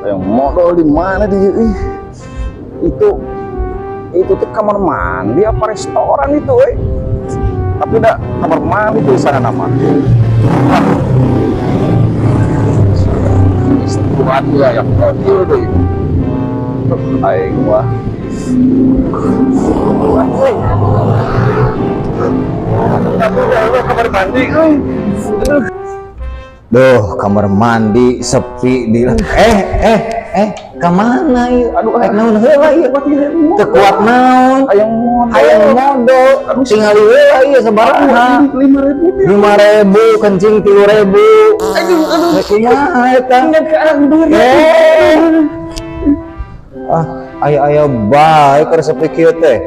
Yang modal di mana dia? Itu tuh kamar mandi apa restoran itu, Tapi udah kamar mandi tuh sana nama. Istirahat ya yang kecil deh. Aing wah. Kamar mandi, Duh, kamar mandi sepi di kemana yuk? Aduh, naon heula ieu? Teu kuat naon? Hayang modal. Tinggal heula ieu sabaraha? 5.000 kencing 3.000. Aduh. Kumaha eta? Aya bae keur sepi kieu teh.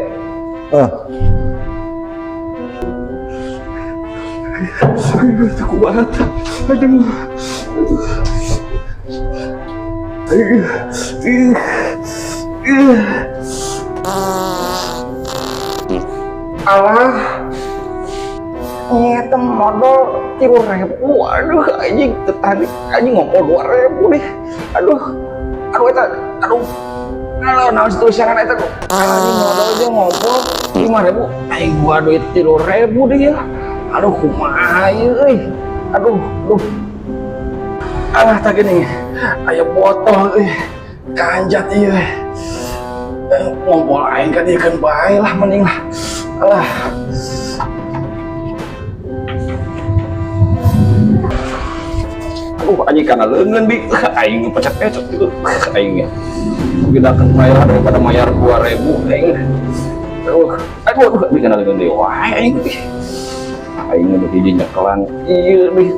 Kuat. Alah, nyata modal 3.000. Aduh, anjing tadi anjing ngompol 2.000 deh. Aduh, nah tulisannya itu anjing modal dia ngompol 5.000. Aing gua duit 3.000 deh ya. Aduh, kumaha ieu? Aduh. Alah tak gini, aya botol kanjat ieu. Ngompol aing ka dieu keun bae lah mending lah. Alah. Aduh, anjing kana leungeun bi aing pecet-pecet gitu aing ya. Bedakeun bae lah daripada mayar 2.000 aing. Aduh, bi kana leungeun deui wae aing. Aing udah hiji nyekelan ieu bih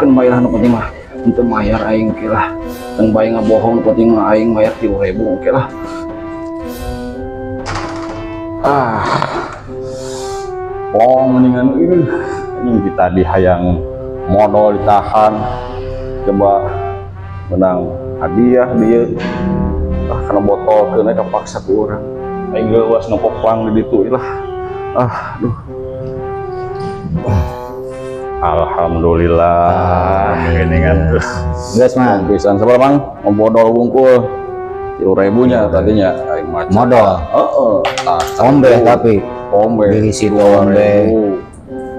keun bae lah nu penting mah henteu mayar aing ke lah teu bae ngabohong nu penting mah aing mayar 3.000 oke lah. Mendingan ini kita dihayang modal ditahan coba menang hadiah dia karena botol kena kepaksa ku urang aing leuwas nepopang di ditu lah. Aduh. Alhamdulillah ini kan Geus mah pisan sabar Mang modal wungkul 3.000 nya tadinya aing maca modal. Ombe tapi ombe di situ ombe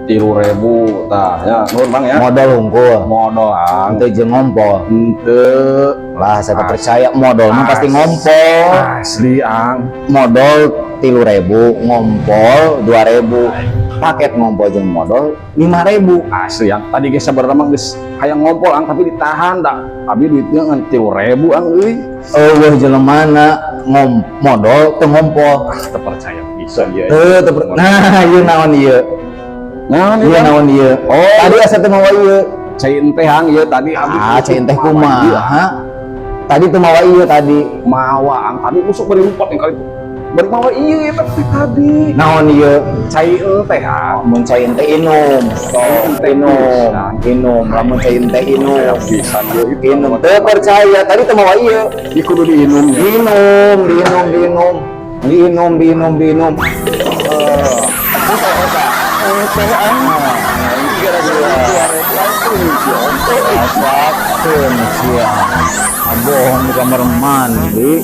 3.000 tah nya nuhun Mang ya. Modal unggul. Modal Henteu jeung ngompol. henteu Lah saya percaya modal mah pasti ngompol. asli ang Modal 3.000, ngompol 2.000. Paket ngompol jeung modal 5.000. asli yang tadi geus sabarna Mang geus hayang ngompol ang tapi ditahan dah abi duitnya ngan 3.000 ang euy. Eueuh jelemana modal teu ngompol. Teu percaya bisa ieu. Nah, ieu naon ieu? Naon ieu? Oh, tadi asa teu mawa ieu. Cai teh hang ieu tadi abi. Cai teh kumaha? Tadi teu mawa ieu tadi. Mawa ang tadi usuk bari lupat yang kali bari mawa ieu eta tadi. Naon ieu? Cai teh hang. Mun cai teh inum. Inum, lamun cai teh inum. Bisa ieu Inum teu percaya, tadi teu mawa ieu. kudu diinum. Diinum. Abohong di kamar mandi.